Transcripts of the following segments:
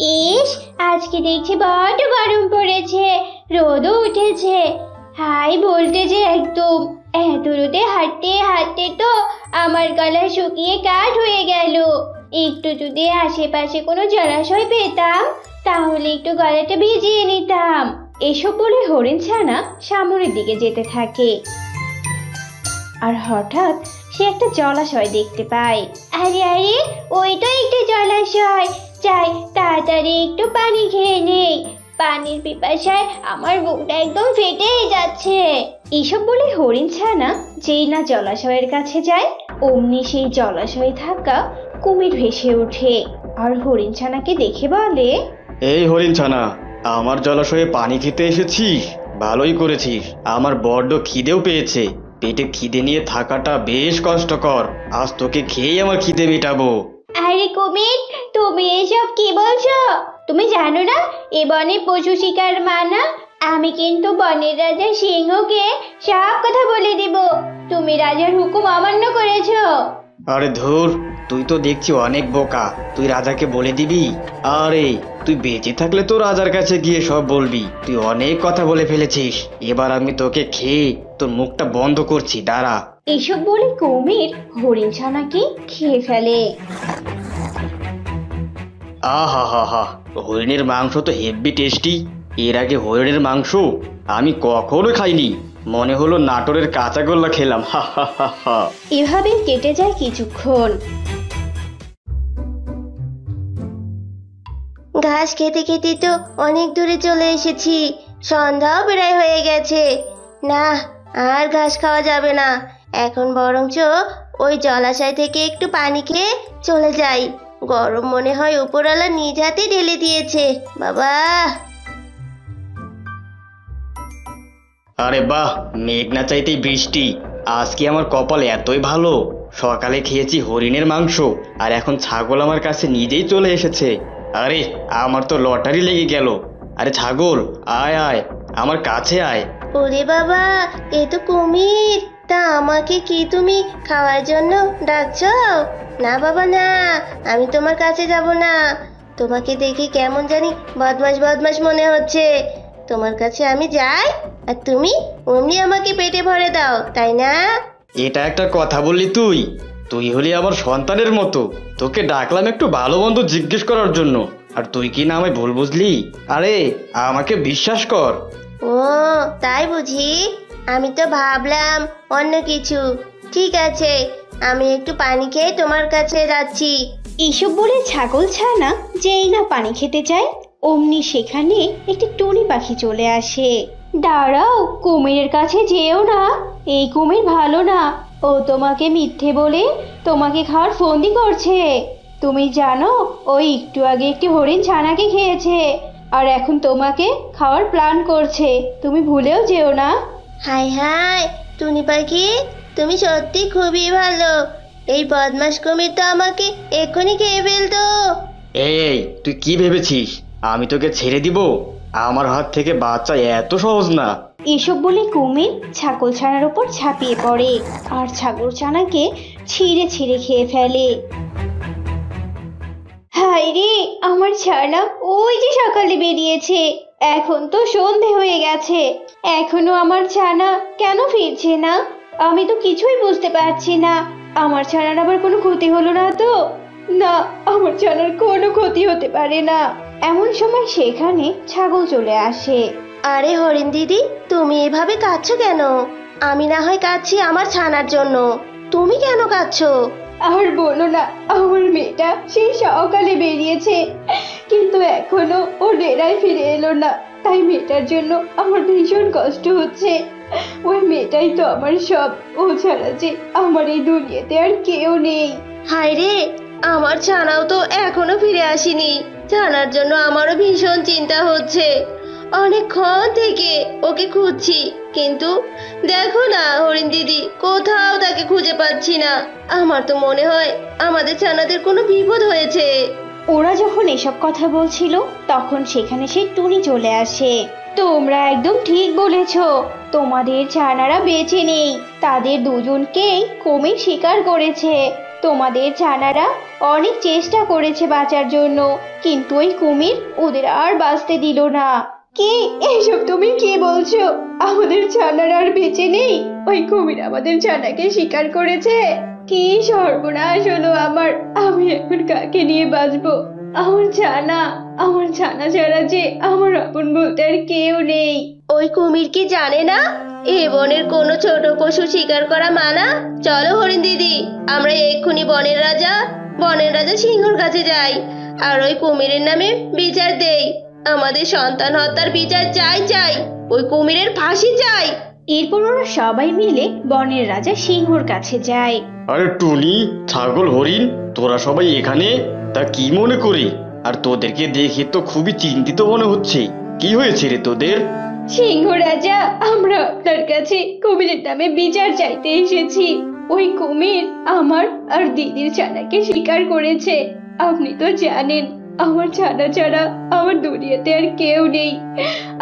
ইস, আজকে দেখছি বড্ড গরম পড়েছে, রোদও উঠেছে। হাই ভোল্টেজে একদম। এত রোদে হাঁটতে হাঁটতে তো আমার গলা শুকিয়ে কাঠ হয়ে গেল। একটু যদি আশেপাশে কোনো জলাশয় পেতাম তাহলে একটু গলাটা ভিজিয়ে নিতাম। এসব বলে হরিণ ছানা সামনের দিকে যেতে থাকে। আর হঠাৎ সে একটা জলাশয় দেখতে পায়। আরে আরে, ওই তো একটা জলাশয়। যাই, তাড়াতাড়ি একটু পানি খেয়ে নেই। পানির পিপাসায় আমার বুকটা একদম ফেটেই যাচ্ছে। এসব বলে হরিণ ছানা যেই না জলাশয়ের কাছে যায়, অমনি সেই জলাশয়ে থাকা কুমির ভেসে ওঠে আর হরিণ ছানাকে দেখে বলে, এই হরিণ ছানা, আমার জলাশয়ে পানি খেতে এসেছিস? ভালোই করেছিস। আমার বড্ড খিদেও পেয়েছে। পেটে খিদে নিয়ে থাকাটা বেশ কষ্টকর। আজ তোকে খেয়েই আমার খিদে মেটাবো। আরে কুমির, তুমি এসব কি বলছো? তুমি জানো না এ বনে পশু শিকার মানা? আমি কিন্তু বনের রাজা সিংহকে সব কথা বলে দিব। তুমি রাজার হুকুম অমান্য করেছো। আরে ধুর, তুই তো দেখছি অনেক বোকা। তুই রাজাকে বলে দিবি? আরে তুই বেঁচে থাকলে তো রাজার কাছে গিয়ে সব বলবি। তুই অনেক কথা বলে ফেলেছিস। এবার আমি তোকে খেয়ে তোর মুখটা বন্ধ করছি, দাঁড়া। এসব বলে কুমির হরিণ ছানাকে খেয়ে ফেলে। আহা হা হা, হরিণের মাংস তো হেভি টেস্টি। এর আগে হরিণের মাংস আমি কখনো খাইনি। মনে হলো নাটোরের কাঁচাগোল্লা খেলাম। হা হা হা হা। এভাবে কেটে যায় কিছুক্ষণ। ঘাস খেতে খেতে তো অনেক দূরে চলে এসেছি। সন্ধ্যাও প্রায় হয়ে গেছে। না, আর ঘাস খাওয়া যাবে না। এখন বরঞ্চ ওই জলাশয় থেকে একটু পানি খেয়ে চলে যাই। গরম মনে হয় উপরওয়ালা নিজ হাতে ঢেলে দিয়েছে। বাবা! আরে বাহ, মেঘ না চাইতেই বৃষ্টি। আজকে আমার কপাল এতই ভালো। সকালে খেয়েছি হরিণের মাংস, আর এখন ছাগল আমার কাছে নিজেই চলে এসেছে। আরে আমার তো লটারি লেগে গেল। আরে ছাগল, আয় আয়, আমার কাছে আয়। ওরে বাবা, এ তো কুমির। তা আমাকে কি তুমি খাওয়ার জন্য ডাকছো? না বাবা না, আমি তোমার কাছে যাব না। তোমাকে দেখে কেমন জানি বদমাশ বদমাশ মনে হচ্ছে। তোমার কাছে আমি যাই আর তুমি অমনি আমাকে পেটে ভরে দাও, তাই না? এটা একটা কথা বললি তুই? তুই হলি আমার সন্তানের মতো। তোকে ডাকলাম একটু ভালো মন্দ জিজ্ঞেস করার জন্য, আর তুই কি না আমায় ভুল বুঝলি? আরে আমাকে বিশ্বাস কর। ও তাই বুঝি? আমি তো ভাবলাম অন্য কিছু। ঠিক আছে, আমি একটু পানি খেয়ে তোমার কাছে যাচ্ছি। এসব বলে ছাগল ছানা যেই না পানি খেতে যায়, অমনি সেখানে একটি টুনি পাখি চলে আসে। দাঁড়াও, কুমিরের কাছে যেও না। এই কুমির ভালো না। ও তোমাকে মিথ্যে বলে তোমাকে খাওয়ার ফন্দি করছে। তুমি জানো ও একটু আগে একটি হরিণ ছানাকে খেয়েছে, আর এখন তোমাকে খাওয়ার প্ল্যান করছে। তুমি ভুলেও যেও না। হাই হাই, টুনি পাখি, তুমি সত্যি খুবই ভালো। এই বদমাস কুমির তো আমাকে এক্ষুনি খেয়ে ফেলতো। এই তুই কি ভেবেছিস আমি তোকে ছেড়ে দিব? আমার হাত থেকে বাচ্চা এত সহজ না। এসব বলে কুমির ছাগল ছানার উপর ঝাঁপিয়ে পড়ে আর ছাগল ছানাকে ছিঁড়ে ছিঁড়ে খেয়ে ফেলে। হায় রে, আমার ছানা ওই যে সকালে বেরিয়েছে। এখন তো সন্ধে হয়ে গেছে, এখনো আমার ছানা কেন ফিরছে না? আমি তো কিছুই বুঝতে পারছি না। আমার ছানার আবার কোনো ক্ষতি হলো না তো? না, আমার ছানার কোনো ক্ষতি হতে পারে না। এমন সময় সেখানে ছাগল চলে আসে। আরে হরিণ দিদি, তুমি এভাবে কাঁদছো কেন? আমি না হয় কাঁদছি আমার ছানার জন্য, তুমি কেন কাঁদছো? আর বলো না, আমার মেয়েটা সেই সকালে বেরিয়েছে, কিন্তু এখনো ও ডেরায় ফিরে এলো না। তাই মেয়েটার জন্য আমার ভীষণ কষ্ট হচ্ছে। ওই মেয়েটাই তো আমার সব। ও ছাড়া যে আমার এই দুনিয়াতে আর কেউ নেই। হায় রে, আমার ছানাও তো এখনো ফিরে আসেনি। ছানার জন্য আমারও ভীষণ চিন্তা হচ্ছে। অনেকক্ষণ থেকে ওকে খুঁজছি, কিন্তু দেখো না হরিণ দিদি, কোথাও তাকে খুঁজে পাচ্ছি না। আমার তো মনে হয় আমাদের ছানাদের কোনো বিপদ হয়েছে। ওরা যখন এসব কথা বলছিল তখন সেখানে সেই টুনি চলে আসে। তোমরা একদম ঠিক বলেছো, তোমাদের ছানারা বেঁচে নেই। তাদের দুজনকেই কুমির শিকার করেছে। তোমাদের ছানারা অনেক চেষ্টা করেছে বাঁচার জন্য, কিন্তু ওই কুমির ওদের আর বাঁচতে দিল না। কি এসব তুমি কি বলছো? আমাদের ছানারা আর বেঁচে নেই? ওই কুমির আমাদের ছানাকে শিকার করেছে? কি সর্বনাশ হলো আমার! আমি এখন কাকে নিয়ে বাঁচবো? আমার ছানা ছাড়া যে আমার আপন বলতে আর কেউ নেই। ওই কুমির কি জানে না এ বনের কোনো ছোট পশু শিকার করা মানা? চলো হরিণ দিদি, আমরা এক্ষুনি বনের রাজা সিংহর কাছে যাই, আর ওই কুমিরের নামে বিচার দেই। আমাদের সন্তান হত্যার বিচার চাই চাই, ওই কুমিরের ফাঁসি চাই। এরপর ওরা সবাই মিলে বনের রাজা সিংহর কাছে যায়। আরে টুনি, ছাগল, হরিণ, তোরা সবাই এখানে? তা কি মনে করি? আর তোদেরকে দেখে তো খুবই চিন্তিত মনে হচ্ছে। কি হয়েছে রে তোদের? সিংহ রাজা, আমরা আপনার কাছে কুমিরের নামে বিচার চাইতে এসেছি। ওই কুমির আমার আর দিদির ছানাকে শিকার করেছে। আপনি তো জানেন আমার ছানা ছাড়া আমার দুনিয়াতে আর কেউ নেই।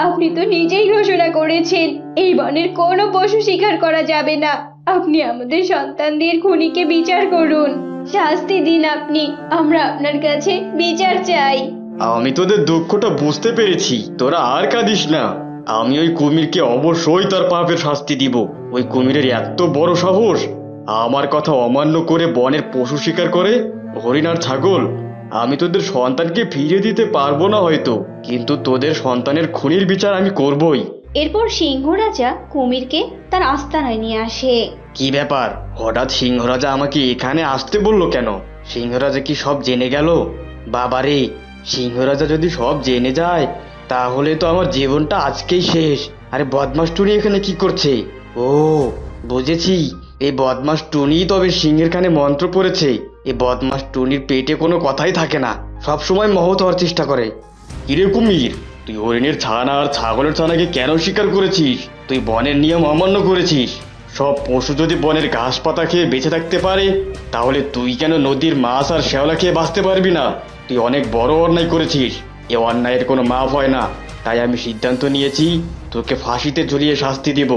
আপনি তো নিজেই ঘোষণা করেছেন এই বনের কোনো পশু শিকার করা যাবে না। আপনি আমাদের সন্তানদের খুনিকে বিচার করুন, শাস্তি দিন আপনি। আমরা আপনার কাছে বিচার চাই। আমি তোদের দুঃখটা বুঝতে পেরেছি, তোরা আর কাঁদিস না। আমি ওই কুমিরকে অবশ্যই তার পাপের শাস্তি দিব। ওই কুমিরের এত বড় সাহস, আমার কথা অমান্য করে বনের পশু শিকার করে। হরিণ আর ছাগল, আমি তোদের সন্তানকে ফিরিয়ে দিতে পারবো না হয়তো, কিন্তু তোদের সন্তানের খুনির বিচার আমি করবই। এরপর সিংহ রাজা কুমিরকে তার আস্তানায় নিয়ে আসে। কি ব্যাপার, হঠাৎ সিংহরাজা আমাকে এখানে আসতে বললো কেন? সিংহরাজা কি সব জেনে গেল? বাবারে, সিংহরাজা যদি সব জেনে যায় তাহলে তো আমার জীবনটা আজকেই শেষ। আরে বদমাস টুনি এখানে কি করছে? ও বুঝেছি, এই বদমাস টুনি তবে সিংহের কানে মন্ত্র পড়েছে। এই বদমাস টুনির পেটে কোনো কথাই থাকে না, সব সময় মহৎ হওয়ার চেষ্টা করে। কিরে কুমির, তুই হরিণের ছানা আর ছাগলের ছানাকে কেন শিকার করেছিস? তুই বনের নিয়ম অমান্য করেছিস। সব পশু যদি বনের ঘাস পাতা খেয়ে বেঁচে থাকতে পারে, তাহলে তুই কেন নদীর মাছ আর শ্যাওলা খেয়ে বাঁচতে পারবি না? তুই অনেক বড় অন্যায় করেছিস। এ অন্যায়ের কোনো মাপ হয় না। তাই আমি সিদ্ধান্ত নিয়েছি তোকে ফাঁসিতে ঝুলিয়ে শাস্তি দিব।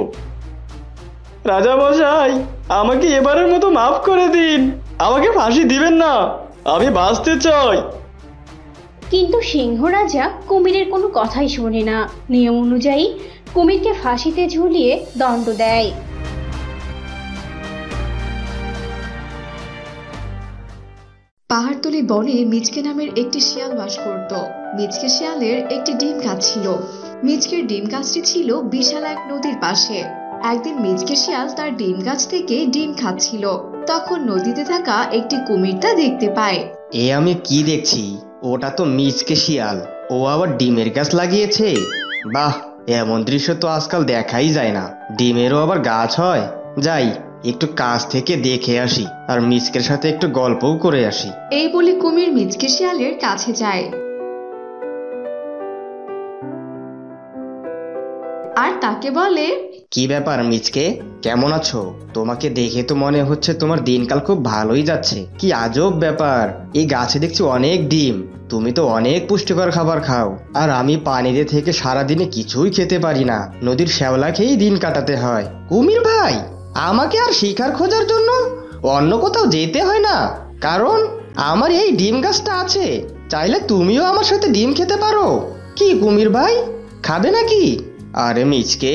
রাজা মশাই, আমাকে এবারের মতো মাফ করে দিন। আমাকে ফাঁসি দিবেন না, আমি বাঁচতে চাই। কিন্তু সিংহ রাজা কুমিরের কোনো কথাই শোনে না। নিয়ম অনুযায়ী কুমিরকে ফাঁসিতে ঝুলিয়ে দণ্ড দেয়। পাহাড়তলি বনে মিচকে নামের একটি শিয়াল বাস করত। মিচকে শিয়ালের একটি ডিম গাছ ছিল। মিচকের ডিম গাছটি ছিল বিশাল এক নদীর পাশে। একদিন মিচকে শিয়াল তার ডিম গাছ থেকে ডিম খাচ্ছিল। তখন নদীতে থাকা একটি কুমির তা দেখতে পায়। এ আমি কি দেখছি? ওটা তো মিচকে শিয়াল, ও আবার ডিমের গাছ লাগিয়েছে। বাহ, এমন দৃশ্য তো আজকাল দেখাই যায় না। ডিমেরও আবার গাছ হয়। যাই, একটু কাছ থেকে দেখে আসি, আর মিচকের সাথে একটু গল্পও করে আসি। এই বলে কুমির মিচকে শিয়ালের কাছে যায় আর তাকে বলে, কি ব্যাপার মিচকে, কেমন আছো? তোমাকে দেখে তো মনে হচ্ছে তোমার দিনকাল খুব ভালোই যাচ্ছে। কি আজব ব্যাপার, এই গাছে দেখছি অনেক ডিম। তুমি তো অনেক পুষ্টিকর খাবার খাও, আর আমি পানিতে থেকে সারাদিনে কিছুই খেতে পারি না। নদীর শ্যাওলা খেয়েই দিন কাটাতে হয়। কুমির ভাই, আমাকে আর শিকার খোঁজার জন্য অন্য কোথাও যেতে হয় না, কারণ আমার এই ডিম গাছটা আছে। চাইলে তুমিও আমার সাথে ডিম খেতে পারো। কি কুমির ভাই, খাবে নাকি? আরে মিচকে,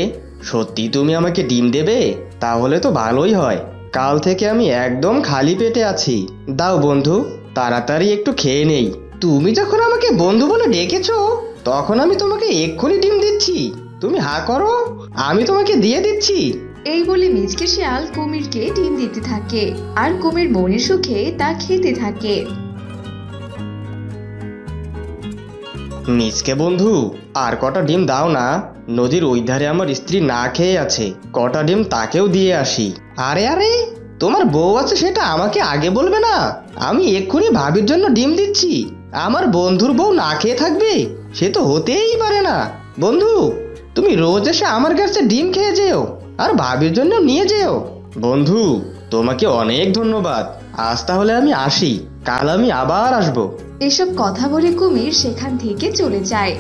সত্যি তুমি আমাকে ডিম দেবে? তাহলে তো ভালোই হয়। কাল থেকে আমি একদম খালি পেটে আছি। দাও বন্ধু, তাড়াতাড়ি একটু খেয়ে নেই। তুমি যখন আমাকে বন্ধু বলে ডেকেছো, তখন আমি তোমাকে এক্ষুনি ডিম দিচ্ছি। তুমি হা করো, আমি তোমাকে দিয়ে দিচ্ছি। এই বলে মিচকে শিয়াল কুমিরকে ডিম দিতে থাকে, আর কুমির মনের সুখে তা খেতে থাকে। মিচকে বন্ধু, আর কটা ডিম দাও না। নদীর ওই ধারে আমার স্ত্রী না খেয়ে আছে, কটা ডিম তাকেও দিয়ে আসি। আরে আরে, তোমার বউ আছে সেটা আমাকে আগে বলবে না? আমি এক্ষুনি ভাবির জন্য ডিম দিচ্ছি। আমার বন্ধুর বউ না খেয়ে থাকবে? সে তো হতেই পারে না। বন্ধু, তুমি রোজ এসে আমার কাছে ডিম খেয়ে যেও, আর ভাবির জন্য নিয়ে যেও। বন্ধু, তোমাকে অনেক ধন্যবাদ। আজ তাহলে আমি আসি, কাল আমি আবার আসবো। এসব কথা বলে কুমির সেখান থেকে চলে যায়।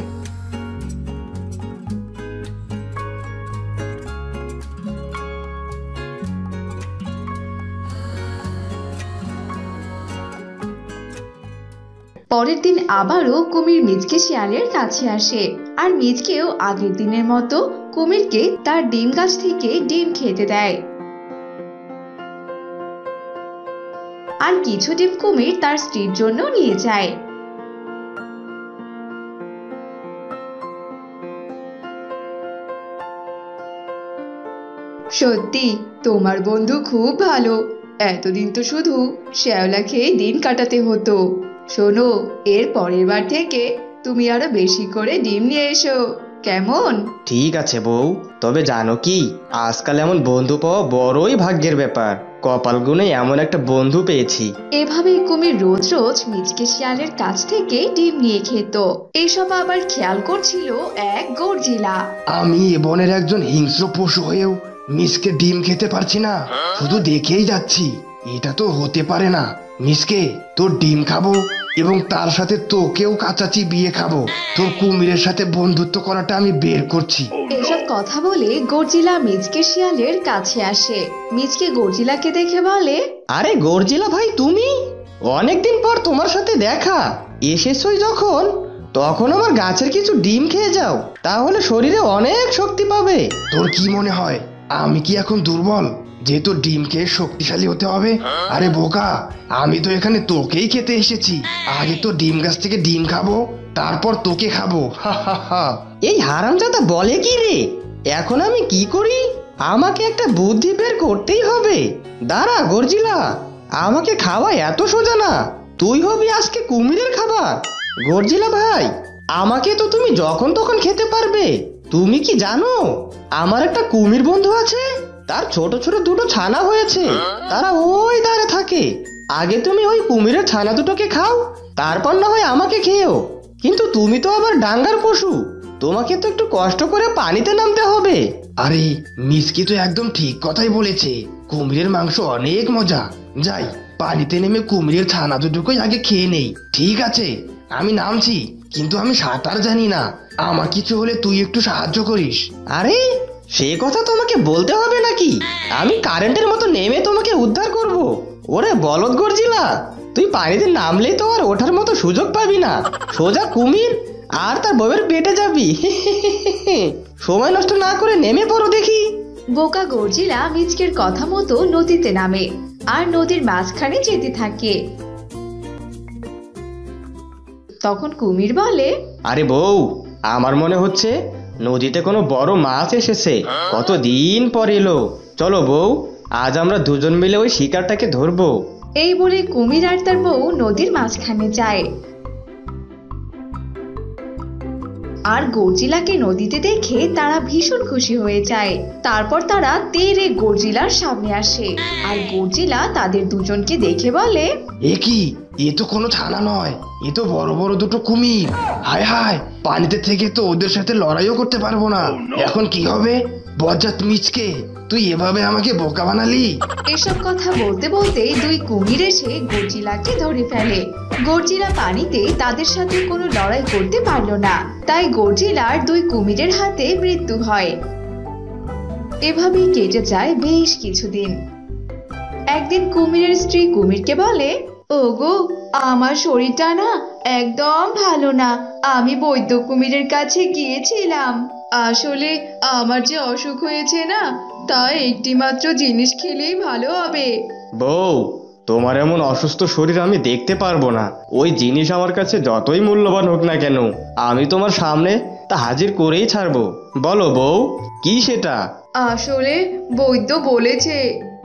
পরের দিন আবারও কুমির মিচকে শিয়ালের কাছে আসে, আর মিচকেও আগের দিনের মতো কুমিরকে তার ডিম গাছ থেকে ডিম খেতে দেয়। আর কিছু ডিম কুমির তার স্ত্রীর জন্য নিয়ে যায়। সত্যি তোমার বন্ধু খুব ভালো। এতদিন তো শুধু শ্যাওলা খেয়ে দিন কাটাতে হতো। শোনো, এর পরের বার থেকে তুমি আরো বেশি করে ডিম নিয়ে এসো, কেমন? ঠিক আছে বউ, তবে জানো কি, আজকাল এমন বন্ধু পাওয়া বড়ই ভাগ্যের ব্যাপার। কপাল গুনে এমন একটা বন্ধু পেয়েছি। এভাবেই কুমির রোজ রোজ মিচকে শিয়ালের কাছ থেকে ডিম নিয়ে খেত। এসব আবার খেয়াল করছিল এক গর্জিলা। আমি এ বনের একজন হিংস্র পশু হয়েও মিসকে ডিম খেতে পারছি না, শুধু দেখেই যাচ্ছি। এটা তো হতে পারে না। মিসকে, তোর ডিম খাবো এবং তার সাথে তোকেও কাচাচি বিয়ে খাবো। তোর কুমিরের সাথে বন্ধুত্ব করাটা আমি বের করছি। এসব কথা বলে গর্জিলা মিচকে শিয়ালের কাছে আসে। মিচকে গর্জিলাকে দেখে বলে, আরে গর্জিলা ভাই, তুমি? অনেকদিন পর তোমার সাথে দেখা। এসেছই যখন, তখন আমার গাছের কিছু ডিম খেয়ে যাও, তাহলে শরীরে অনেক শক্তি পাবে। তোর কি মনে হয় আমি কি এখন দুর্বল যে তোর ডিম খেয়ে শক্তিশালী হতে হবে? আরে বোকা, আমি তো এখানে তোকেই খেতে এসেছি। আগে তো ডিম গাছ থেকে ডিম খাবো, তারপর তোকে খাবো। হা হা হা। এই হারামজাদা বলে কি রে? এখন আমি কি করি? আমাকে একটা বুদ্ধি বের করতেই হবে। দাঁড়া গর্জিলা, আমাকে খাওয়া এত সোজা না। তুই হবি আজকে কুমিরের খাবার। গর্জিলা ভাই, আমাকে তো তুমি যখন তখন খেতে পারবে। তুমি কি জানো আমার একটা কুমির বন্ধু আছে? তার ছোট ছোট দুটো ছানা হয়েছে, তারা ওই ধারে থাকে। আগে তুমি ওই কুমিরের ছানা দুটোকে খাও, তারপর না হয় আমাকে খেয়েও। কিন্তু তুমি তো আবার ডাঙ্গার পশু, তোমাকে তো একটু কষ্ট করে পানিতে নামতে হবে। আরে মিসকি তো একদম ঠিক কথাই বলেছে। কুমিরের মাংস অনেক মজা। যাই, পানিতে নেমে কুমিরের ছানা দুটোকেই আগে খেয়ে নেই। ঠিক আছে, আমি নামছি, কিন্তু আমি সাঁতার জানি না। আমার কিছু হলে তুই একটু সাহায্য করিস। আরে সে কথা তোমাকে বলতে হবে নাকি? আমি কারেন্টের মতো নেমে তোমাকে উদ্ধার করব। ওরে বলদ গর্জিলা, তুই পানিতে নামলেই তো আর ওঠার মতো সুযোগ পাবি না। সোজা কুমির আর তার বউয়ের পেটে যাবি। সময় নষ্ট না করে নেমে পড়ো দেখি। বোকা গর্জিলা মিচকের কথা মতো নদীতে নামে আর নদীর মাঝখানে যেতে থাকে। তখন কুমির বলে, আরে বউ, আমার মনে হচ্ছে নদীতে কোনো বড় মাছ এসেছে। কতদিন পর এলো। চলো বউ, আজ আমরা দুজন মিলে ওই শিকারটাকে ধরবো। এই বলে কুমির আর তার বউ নদীর মাঝখানে যায়। আর গর্জিলাকে নদীতে দেখে তারা ভীষণ খুশি হয়ে যায়। তারপর তারা তেরে গর্জিলার সামনে আসে, আর গর্জিলা তাদের দুজনকে দেখে বলে, এ কি? এ তো কোনো ছানা নয়, এ তো বড় বড় দুটো কুমির। হায় হায়, পানিতে থেকে তো ওদের সাথে লড়াইও করতে পারবো না। এখন কি হবে? বজ্জাত মিচকে, তুই এভাবে আমাকে বোকা বানালি। এসব কথা বলতে বলতে দুই কুমির এসে গর্জিলাকে ধরে ফেলে। গর্জিলা পানিতে তাদের সাথে কোনো লড়াই করতে পারলো না, তাই গর্জিলার দুই কুমিরের হাতে মৃত্যু হয়। এভাবেই কেটে যায় বেশ কিছুদিন। একদিন কুমিরের স্ত্রী কুমিরকে বলে, ওগো, আমার শরীরটা না একদম ভালো না। আমি বৈদ্য কুমিরের কাছে গিয়েছিলাম। আসলে আমার যে অসুখ হয়েছে না, তা একটি মাত্র জিনিস খেলেই ভালো হবে। বউ, তোমার এমন অসুস্থ শরীর আমি দেখতে পারবো না। ওই জিনিস আমার কাছে যতই মূল্যবান হোক না কেন, আমি তোমার সামনে তা হাজির করেই ছাড়বো। বলো বউ, কি সেটা? আসলে বৈদ্য বলেছে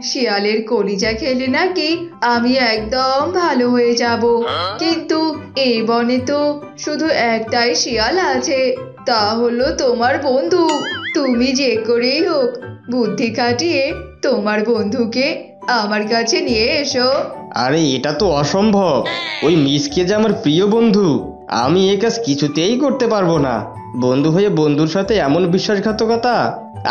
শিয়ালের কলিজা খেলে নাকি আমি একদম ভালো হয়ে যাব। কিন্তু এই বনে তো শুধু একটাই শিয়াল আছে, তা হলো তোমার বন্ধু। তুমি যে করেই হোক বুদ্ধি খাটিয়ে তোমার বন্ধুকে আমার কাছে নিয়ে এসো। আরে এটা তো অসম্ভব। ওই মিসকে যে আমার প্রিয় বন্ধু, আমি এ কাজ কিছুতেই করতে পারবো না। বন্ধু হয়ে বন্ধুর সাথে এমন বিশ্বাসঘাতকতা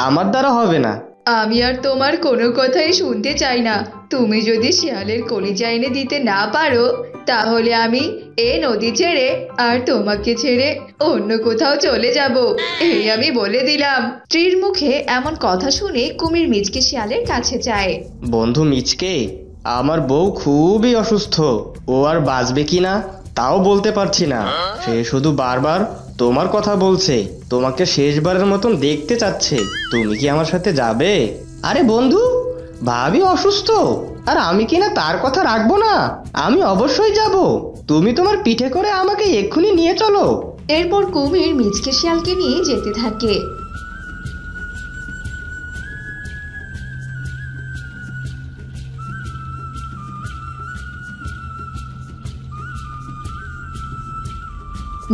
আমার দ্বারা হবে না। আমি আর তোমার কোনো কথাই শুনতে চাই না। তুমি যদি শিয়ালের কলিজা এনে দিতে না পারো, তাহলে আমি এই নদী ছেড়ে আর তোমাকে ছেড়ে অন্য কোথাও চলে যাব, এই আমি বলে দিলাম। স্ত্রীর মুখে এমন কথা শুনে কুমির মিচকে শিয়ালের কাছে যায়। বন্ধু মিচকে, আমার বউ খুবই অসুস্থ। ও আর বাঁচবে কিনা তাও বলতে পারছি না। সে শুধু বারবার তোমার কথা বলছে, তোমাকে শেষবারের মতন দেখতে চাচ্ছে। তুমি কি আমার সাথে যাবে? আরে বন্ধু, ভাবি অসুস্থ আর আমি কিনা তার কথা রাখবো না? আমি অবশ্যই যাব। তুমি তোমার পিঠে করে আমাকে এক্ষুনি নিয়ে চলো। এরপর কুমির মিচকে শিয়ালকে নিয়ে যেতে থাকে।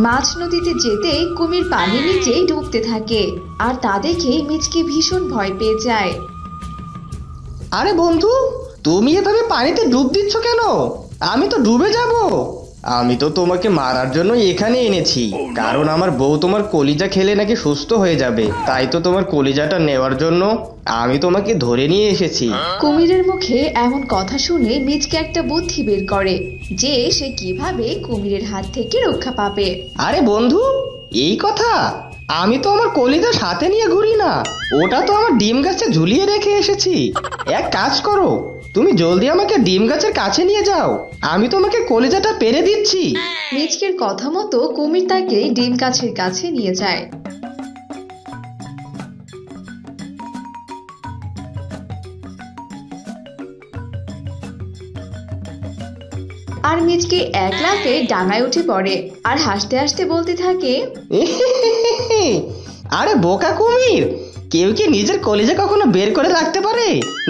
মাছ নদীতে যেতেই কুমির পানির নিচে ডুবতে থাকে আর তা দেখে মিচকে ভীষণ ভয় পেয়ে যায়। আরে বন্ধু, তুমি এভাবে পানিতে ডুব দিচ্ছ কেন? আমি তো ডুবে যাব। আমি তো তোমাকে মারার জন্য এখানে এনেছি, কারণ আমার বউ তোমার কলিজা খেলে নাকি সুস্থ হয়ে যাবে। তাই তো তোমার কলিজাটা নেওয়ার জন্য আমি তোমাকে ধরে নিয়ে এসেছি। কুমিরের মুখে এমন কথা শুনে মিচকে একটা বুদ্ধি বের করে যে সে কিভাবে কুমিরের হাত থেকে রক্ষা পাবে। আরে বন্ধু, এই কথা? আমি তো আমার কলিজা সাথে নিয়ে ঘুরি না, ওটা তো আমার ডিম গাছে ঝুলিয়ে রেখে এসেছি। এক কাজ করো, তুমি জলদি আমাকে ডিম গাছের কাছে নিয়ে যাও, আমি তোমাকে কলিজাটা পেরে দিচ্ছি। মিচকের কথা মতো কুমির তাকে ডিম গাছের কাছে নিয়ে যায়। আর মিচকে এক লাফে ডাঙায় উঠে পড়ে আর হাসতে হাসতে বলতে থাকে, আরে বোকা কুমির, কেউ কি নিজের কলিজা কখনো বের করে রাখতে পারে?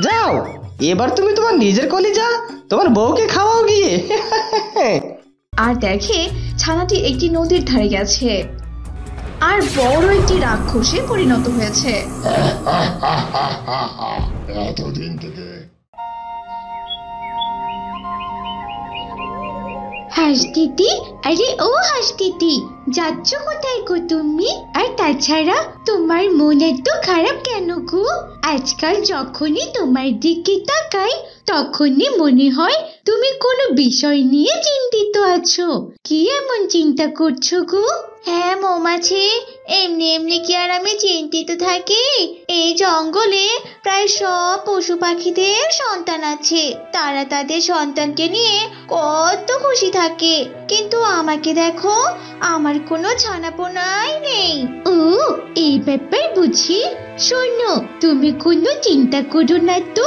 যাও, এবার তুমি তোমার নিজের কলিজা তোমার বউকে খাওয়াও গিয়ে। আর দেখে ছানাটি একটি নদীর ধারে গেছে আর বড় একটি রাক্ষসে পরিণত হয়েছে। এতদিন থেকে হাঁস দিদি, আরে ও হাঁস দিদি, যাচ্ছ কোথায় গো তুমি? আর তাছাড়া তোমার মন এত খারাপ কেন গো? আজকাল যখনই তোমার দিকে তাকাই তখনই মনে হয় তুমি কোনো বিষয় নিয়ে চিন্তিত আছো। কি এমন চিন্তা করছো গো? হ্যাঁ মৌমাছি, এমনি এমনি কি আর আমি চিন্তিত থাকি? এই জঙ্গলে প্রায় সব পশু পাখিদের সন্তান আছে, তারা তাদের সন্তানকে নিয়ে কত খুশি থাকে, কিন্তু আমাকে দেখো, আমার কোনো ছানাপোনাই নেই। ও, এই ব্যাপার বুঝি। শোনো, তুমি কোনো চিন্তা করো না তো,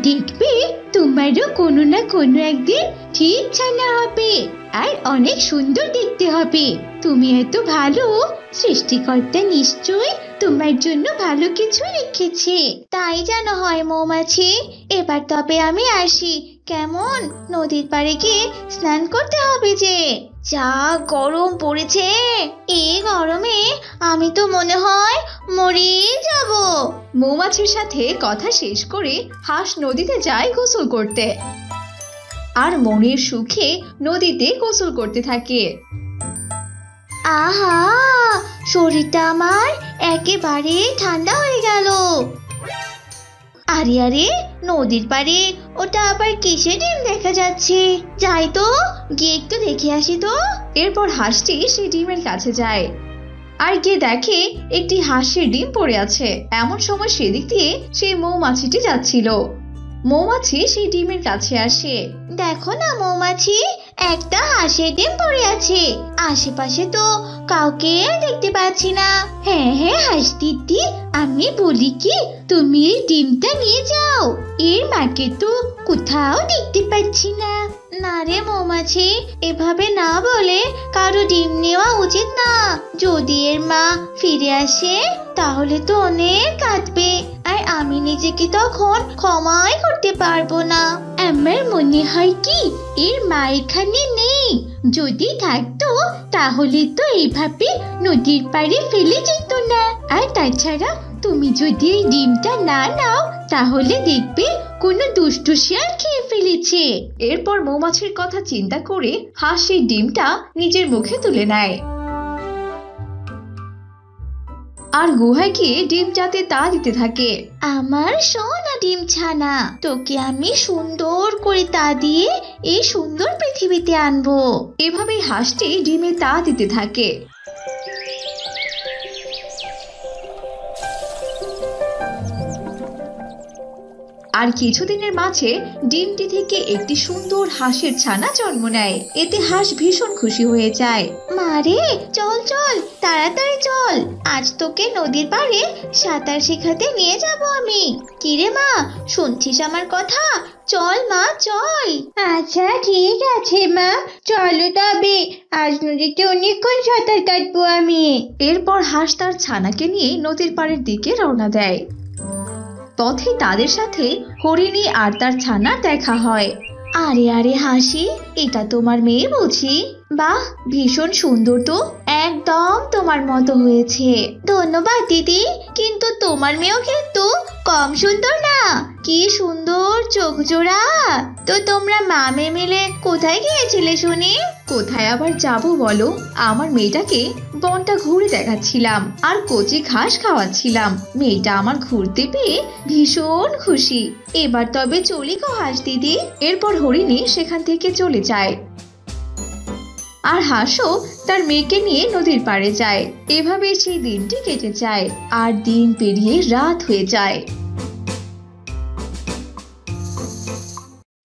দেখবে তোমারও কোনো না কোনো একদিন ঠিক ছানা হবে আর অনেক সুন্দর দেখতে হবে। তুমি এত ভালো, সৃষ্টিকর্তা নিশ্চয়ই তোমার জন্য ভালো কিছু রেখেছে। তাই যেন হয় মৌমাছি, এবার তবে আমি আসি কেমন? নদীর পাড়ে গিয়ে স্নান করতে হবে যে, যা গরম পড়েছে। এই গরমে আমি তো মনে হয় মরে যাব। মৌমাছির সাথে কথা শেষ করে হাঁস নদীতে যায় গোসল করতে আর মনের সুখে নদীতে গোসল করতে থাকে। আহা, শরীরটা আমার একেবারে ঠান্ডা হয়ে গেল। আরে আরে, নদীর পাড়ে ওটা আবার কিসের ডিম দেখা যাচ্ছে? যাই তো, গিয়ে একটু দেখে আসি তো। এরপর হাঁসটি সেই ডিমের কাছে যায় আর গিয়ে দেখে একটি হাঁসের ডিম পড়ে আছে। এমন সময় সেদিক দিয়ে সেই মৌমাছিটি যাচ্ছিল। মৌমাছি সেই ডিমের কাছে আসে। দেখো না মৌমাছি, একটা হাঁসের ডিম পড়ে আছে, আশেপাশে তো কাউকে দেখতে পাচ্ছি না। হ্যাঁ হ্যাঁ হাঁস দিদি, আমি বলি কি, তুমি এই ডিমটা নিয়ে যাও, এর মাকে তো কোথাও দেখতে পাচ্ছি না। না রে মৌমাছি, এভাবে না বলে কারো ডিম নেওয়া উচিত না। যদি এর মা ফিরে আসে তাহলে তো অনেক কাঁদবে, আর আমি নিজেকে তখন ক্ষমাই করতে পারবো না। আমার মনে হয় কি এর মা এখানে নেই, যদি থাকতো তাহলে তো এইভাবে নদীর পাড়ে ফেলে যেত না। আর তাছাড়া তুমি যদি এই ডিমটা না নাও তাহলে দেখবে কোনো দুষ্টু শিয়াল খেয়ে ফেলেছে। এরপর মৌমাছির কথা চিন্তা করে হাঁস সেই ডিমটা নিজের মুখে তুলে নেয় আর গুহায় গিয়ে ডিমটাতে তা দিতে থাকে। আমার সোনা ডিম ছানা, তোকে আমি সুন্দর করে তা দিয়ে এই সুন্দর পৃথিবীতে আনবো। এভাবেই হাঁসটি ডিমে তা দিতে থাকে। আর কিছুদিনের মাঝে ডিমটি থেকে একটি সুন্দর হাঁসের ছানা জন্ম নেয়। এতে হাঁস ভীষণ খুশি হয়ে যায়। মারে, চল চল তাড়াতাড়ি চল, আজ তোকে নদীর পাড়ে সাঁতার শেখাতে নিয়ে যাব আমি। কিরে মা, শুনছিস আমার কথা? চল মা চল। আচ্ছা ঠিক আছে মা, চলো তবে, আজ নদীতে অনেকক্ষণ সাঁতার কাটবো আমি। এরপর হাঁস তার ছানাকে নিয়ে নদীর পাড়ের দিকে রওনা দেয়। পথে তাদের সাথে হরিণী আর তার ছানার দেখা হয়। আরে আরে হাসি, এটা তোমার মেয়ে বুঝি? বাহ, ভীষণ সুন্দর তো, একদম তোমার মতো হয়েছে। ধন্যবাদ দিদি, কিন্তু তোমার মেয়েও কিন্তু কম সুন্দর না। কি সুন্দর চোখ জোড়া। তো তোমরা মামে মিলে কোথায় গিয়েছিলে শুনি? কোথায় আবার যাব বলো, আমার মেয়েটাকে বনটা ঘুরে দেখাচ্ছিলাম আর কচি ঘাস খাওয়াচ্ছিলাম। মেয়েটা আমার ঘুরতে পেয়ে ভীষণ খুশি। এবার তবে চলি গো হাঁস দিদি। এরপর হরিণী সেখান থেকে চলে যায় আর হাঁসও তার মেয়েকে নিয়ে নদীর পাড়ে যায়। এভাবে সেই দিনটি কেটে যায় আর দিন পেরিয়ে রাত হয়ে যায়।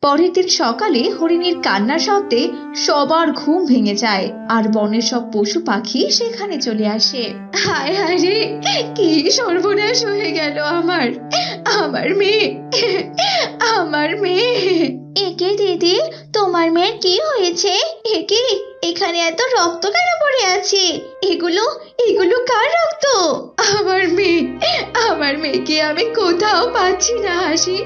পরের দিন সকালে হরিণীর কান্নার শব্দে সবার ঘুম ভেঙে যায় আর বনের সব পশু পাখি সেখানে চলে আসে। হায় হায় রে, কি সর্বনাশ হয়ে গেল আমার মেয়ে, আমার মেয়ে। একে দিদি, তোমার মেয়ের কি হয়েছে? একে, এখানে এত রক্ত কেন পড়ে আছে? এগুলো কার রক্ত? আমার মেয়েকে আমি কোথাও পাচ্ছি না হাসি।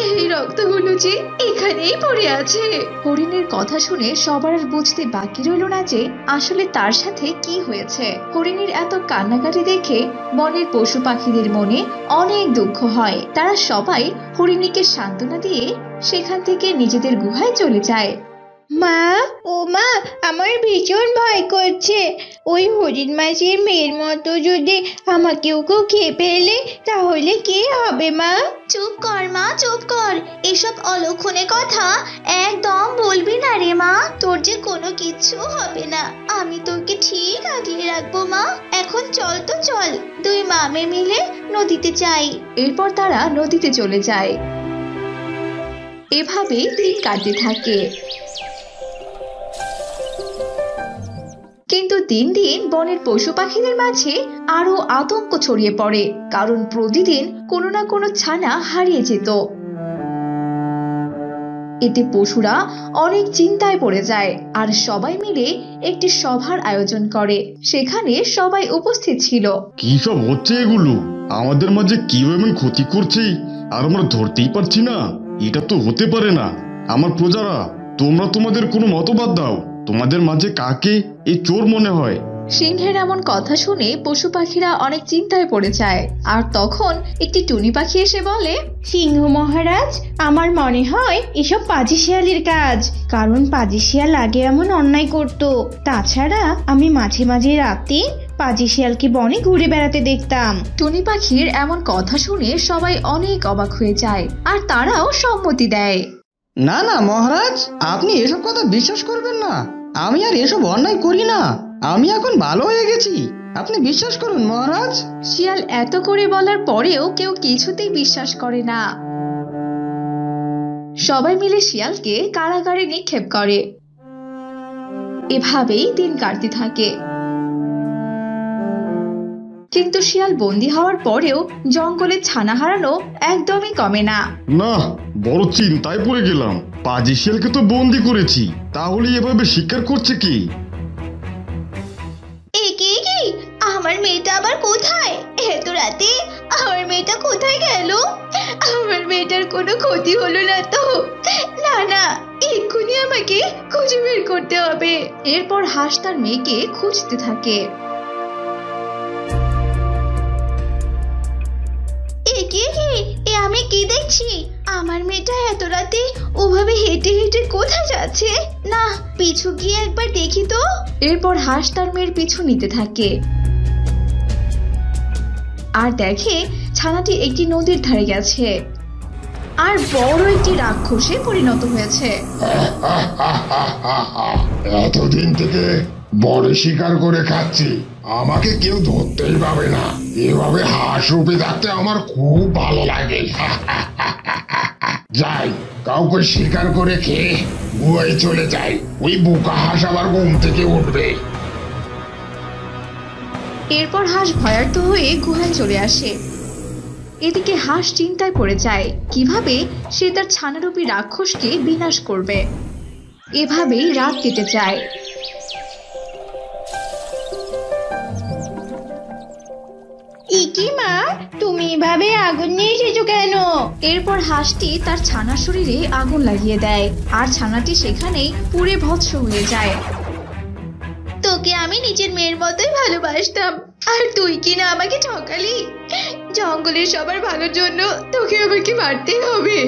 এই রক্তগুলো যে এখানেই পড়ে আছে। হরিণের কথা শুনে সবার আর বুঝতে বাকি রইল না যে আসলে তার সাথে কি হয়েছে। হরিণীর এত কান্নাকাটি দেখে বনের পশু পাখিদের মনে অনেক দুঃখ হয়। তারা সবাই হরিণীকে সান্ত্বনা দিয়ে সেখান থেকে নিজেদের গুহায় চলে যায়। মা, ও মা, আমার ভীষণ ভয় করছে। ওই হরিণ মাসির মেয়ের মতো যদি আমাকেও কেউ খেয়ে ফেলে তাহলে কি হবে মা? চুপ কর মা, চুপ কর। এসব অলক্ষণে কথা একদম বলবি না রে মা। তোর যে কোনো কিচ্ছু হবে না, আমি তোকে ঠিক আগলে রাখবো মা। এখন চল তো চল, দুই মামে মিলে নদীতে যাই। এরপর তারা নদীতে চলে যায়। এভাবে দিন কাটতে থাকে। কিন্তু দিন দিন বনের পশু পাখিদের মাঝে আরো আতঙ্ক ছড়িয়ে পড়ে, কারণ প্রতিদিন কোনো না কোনো ছানা হারিয়ে যেত। এতে পশুরা অনেক চিন্তায় পড়ে যায় আর সবাই মিলে একটি সভার আয়োজন করে। সেখানে সবাই উপস্থিত ছিল। কি সব হচ্ছে এগুলো? আমাদের মাঝে কেউ এমন ক্ষতি করছে আর আমরা ধরতেই পারছি না। এটা তো হতে পারে না। আমার প্রজারা, তোমরা তোমাদের কোনো মতবাদ দাও। তোমাদের মাঝে কাকে এই চোর মনে হয়? সিংহের এমন কথা শুনে পশু পাখিরা অনেক চিন্তায় পড়ে যায়। আর তখন একটি টুনি পাখি এসে বলে, সিংহ মহারাজ, আমার মনে হয় এসব পাজি শিয়ালের কাজ, কারণ পাজি শিয়াল আগে এমন অন্যায় করত। তাছাড়া আমি মাঝে মাঝে রাতে পাজি শিয়ালকে বনে ঘুরে বেড়াতে দেখতাম। টুনি পাখির এমন কথা শুনে সবাই অনেক অবাক হয়ে যায় আর তারাও সম্মতি দেয়। না না মহারাজ, আপনি এসব কথা বিশ্বাস করবেন না। আমি আর এসব অন্যায় করি না। আমি এখন ভালো হয়ে গেছি, আপনি বিশ্বাস করুন মহারাজ। শিয়াল এত করে বলার পরেও কেউ কিছুতেই বিশ্বাস করে না। সবাই মিলে শিয়ালকে কারাগারে নিক্ষেপ করে। এভাবেই দিন কাটতে থাকে। কিন্তু শিয়াল বন্দী হওয়ার পরেও জঙ্গলে ছানা হারানো একদমই কমে না। না, বড় চিন্তায় পড়ে গেলাম। পাজি শিয়ালকে তো বন্দি করেছি, তাহলে এভাবে শিকার করছে কি? কি আমার মেয়েটা আবার কোথায়? এত রাতে আমার মেয়েটা কোথায় গেল? আমার মেয়েটার কোনো ক্ষতি হলো না তো? না না, এক্ষুনি আমাকে খুঁজে বের করতে হবে। এরপর হাঁস তার মেয়েকে খুঁজতে থাকে। আমি কি দেখছি? আমার মেয়েটা এত রাতে ওভাবে হেঁটে হেঁটে কোথায় যাচ্ছে? না, পিছু গিয়ে একবার দেখি তো। এরপর হাঁস তার মেয়ের পিছু নিতে থাকে আর দেখে ছানাটি একটি নদীর ধারে গেছে। আর বড় একটি রাক্ষসে পরিণত হয়েছে। এতদিন থেকে বনে শিকার করে খাচ্ছি, আমাকে কেউ ধরতেই পাবে না। এভাবে হাঁস রূপে থাকতে আমার খুব ভালো লাগে। যাই, কাউকে শিকার করে খেয়ে গুহায় চলে যাই। ওই বোকা হাঁস আবার ঘুম থেকে উঠবে। এরপর হাঁস ভয়ার্ত হয়ে গুহায় চলে আসে। এদিকে হাঁস চিন্তায় পড়ে যায় কিভাবে সে তার ছানারূপী রাক্ষসকে বিনাশ করবে। এভাবেই রাত কেটে যায়। ইকি মা, তুমি এভাবে আগুন নিয়ে এসেছো কেন? এরপর হাঁসটি তার ছানার শরীরে আগুন লাগিয়ে দেয় আর ছানাটি সেখানেই পুড়ে ভস্ম হয়ে যায়। তোকে আমি নিজের মেয়ের মতোই ভালোবাসতাম, আর তুই কিনা আমাকে ঠকালি। জঙ্গলের সবার ভালোর জন্য তোকে আমাকে মারতে হবে।